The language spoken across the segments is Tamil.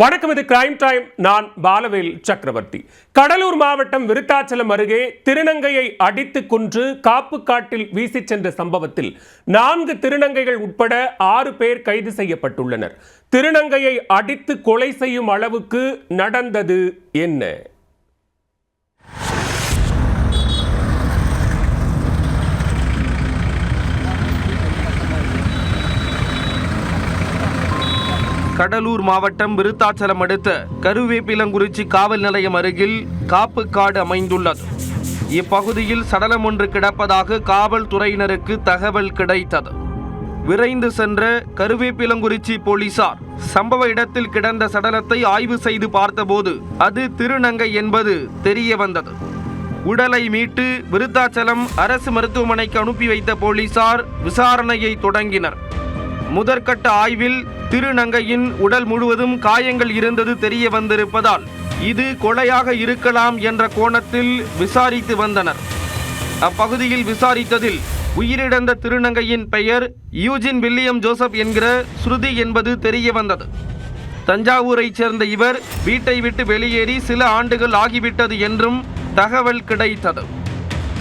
வணக்கம், இது கிரைம் டைம். நான் பாலவேல் சக்கரவர்த்தி. கடலூர் மாவட்டம் விருத்தாச்சலம் அருகே திருநங்கையை அடித்து கொன்று காப்பு காட்டில் வீசி சென்ற சம்பவத்தில் 4 திருநங்கைகள் உட்பட 6 பேர் கைது செய்யப்பட்டுள்ளனர். திருநங்கையை அடித்து கொலை செய்யும் அளவுக்கு நடந்தது என்ன? கடலூர் மாவட்டம் விருத்தாச்சலம் அடுத்த கருவேப்பிலங்குறிச்சி காவல் நிலையம் அருகில் காப்பு காடு அமைந்துள்ளது. இப்பகுதியில் சடலம் ஒன்று கிடப்பதாக காவல்துறையினருக்கு தகவல் கிடைத்தது. விரைந்து சென்ற கருவேப்பிலங்குறிச்சி போலீசார் சம்பவ இடத்தில் கிடந்த சடலத்தை ஆய்வு செய்து பார்த்தபோது அது திருநங்கை என்பது தெரிய வந்தது. உடலை மீட்டு விருத்தாச்சலம் அரசு மருத்துவமனைக்கு அனுப்பி வைத்த போலீசார் விசாரணையை தொடங்கினர். முதற்கட்ட ஆய்வில் திருநங்கையின் உடல் முழுவதும் காயங்கள் இருந்தது தெரிய வந்திருப்பதால் இது கொலையாக இருக்கலாம் என்ற கோணத்தில் விசாரித்து வந்தனர். அப்பகுதியில் விசாரித்ததில் உயிரிழந்த திருநங்கையின் பெயர் யூஜின் வில்லியம் ஜோசப் என்கிற ஸ்ருதி என்பது தெரிய வந்தது. தஞ்சாவூரைச் சேர்ந்த இவர் வீட்டை விட்டு வெளியேறி சில ஆண்டுகள் ஆகிவிட்டது என்றும் தகவல் கிடைத்தது.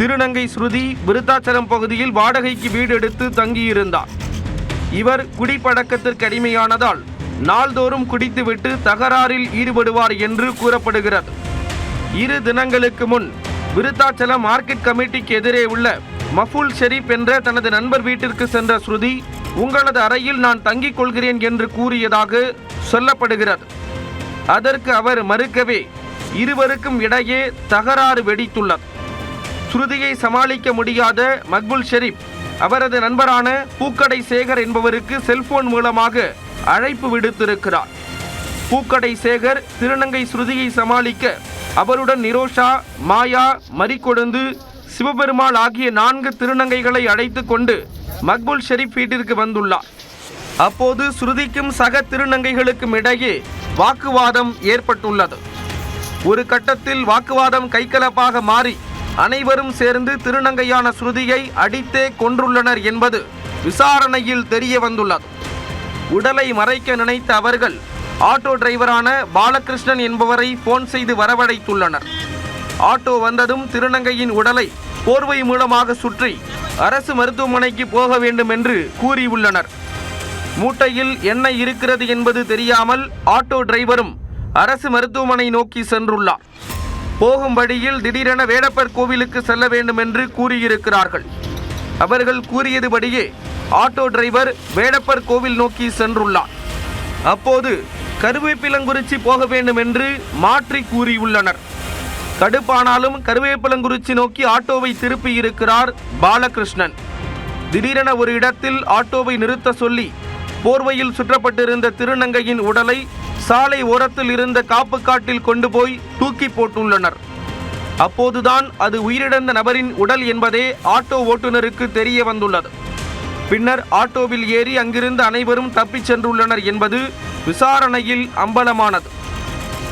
திருநங்கை ஸ்ருதி விருத்தாச்சலம் பகுதியில் வாடகைக்கு வீடு எடுத்து தங்கியிருந்தார். இவர் குடிப்பழக்கத்திற்கு அடிமையானதால் நாள்தோறும் குடித்துவிட்டு தகராறில் ஈடுபடுவார் என்று கூறப்படுகிறது. 2 தினங்களுக்கு முன் விருத்தாச்சலம் மார்க்கெட் கமிட்டிக்கு எதிரே உள்ள மஃபூல் ஷெரீப் என்ற தனது நண்பர் வீட்டிற்கு சென்ற ஸ்ருதி, உங்களது அறையில் நான் தங்கிக் கொள்கிறேன் என்று கூறியதாக சொல்லப்படுகிறது. அதற்கு அவர் மறுக்கவே இருவருக்கும் இடையே தகராறு வெடித்துள்ளது. ஸ்ருதியை சமாளிக்க முடியாத மக்புல் ஷெரீப் அவரது நண்பரான பூக்கடை சேகர் என்பவருக்கு செல்போன் மூலமாக அழைப்பு விடுத்திருக்கிறார். பூக்கடை சேகர் திருநங்கை ஸ்ருதியை சமாளிக்க அவருடன் நிரோஷா, மாயா, மரிக்கொழுந்து, சிவபெருமாள் ஆகிய 4 திருநங்கைகளை அழைத்து கொண்டு மக்புல் ஷெரீப் வீட்டிற்கு வந்துள்ளார். அப்போது ஸ்ருதிக்கும் சக திருநங்கைகளுக்கும் இடையே வாக்குவாதம் ஏற்பட்டுள்ளது. ஒரு கட்டத்தில் வாக்குவாதம் கைகலப்பாக மாறி அனைவரும் சேர்ந்து திருநங்கையான ஸ்ருதியை அடித்தே கொன்றுள்ளனர் என்பது விசாரணையில் தெரிய வந்துள்ளது. உடலை மறைக்க நினைத்த அவர்கள் ஆட்டோ டிரைவரான பாலகிருஷ்ணன் என்பவரை போன் செய்து வரவழைத்துள்ளனர். ஆட்டோ வந்ததும் திருநங்கையின் உடலை போர்வை மூலமாக சுற்றி அரசு மருத்துவமனைக்கு போக வேண்டும் என்று கூறியுள்ளனர். மூட்டையில் என்ன இருக்கிறது என்பது தெரியாமல் ஆட்டோ டிரைவரும் அரசு மருத்துவமனை நோக்கி சென்றுள்ளார். போகும் வழியில் திடீரென வேடப்பர் கோவிலுக்கு செல்ல வேண்டும் என்று கூறியிருக்கிறார்கள். அவர்கள் கூறியதுபடியே ஆட்டோ டிரைவர் வேடப்பர் கோவில் நோக்கி சென்றுள்ளார். அப்போது கருவேப்பிலங்குறிச்சி போக வேண்டும் என்று மாற்றி கூறியுள்ளனர். கடுப்பானாலும் கருவேப்பிலங்குறிச்சி நோக்கி ஆட்டோவை திருப்பி இருக்கிறார் பாலகிருஷ்ணன். திடீரென ஒரு இடத்தில் ஆட்டோவை நிறுத்த சொல்லி போர்வையில் சுற்றப்பட்டிருந்த திருநங்கையின் உடலை சாலை ஓரத்தில் இருந்த காப்பு காட்டில் கொண்டு போய் தூக்கி போட்டுள்ளனர். அப்போதுதான் அது உயிரிழந்த நபரின் உடல் என்பதே ஆட்டோ ஓட்டுநருக்கு தெரிய வந்துள்ளது. பின்னர் ஆட்டோவில் ஏறி அங்கிருந்த அனைவரும் தப்பிச் சென்றுள்ளனர் என்பது விசாரணையில் அம்பலமானது.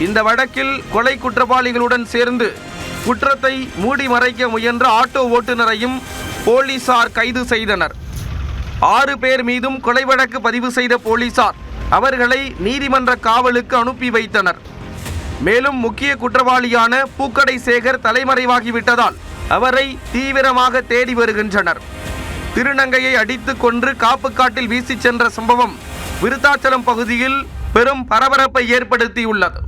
இந்த வழக்கில் கொலை குற்றவாளிகளுடன் சேர்ந்து குற்றத்தை மூடி மறைக்க முயன்ற ஆட்டோ ஓட்டுநரையும் போலீசார் கைது செய்தனர். 6 பேர் மீதும் கொலை வழக்கு பதிவு செய்த போலீசார் அவர்களை நீதிமன்ற காவலுக்கு அனுப்பி வைத்தனர். மேலும் முக்கிய குற்றவாளியான பூக்கடை சேகர் தலைமறைவாகிவிட்டதால் அவரை தீவிரமாக தேடி வருகின்றனர். திருநங்கையை அடித்து கொன்று காப்பு காட்டில் வீசி சென்ற சம்பவம் விருத்தாச்சலம் பகுதியில் பெரும் பரபரப்பை ஏற்படுத்தியுள்ளது.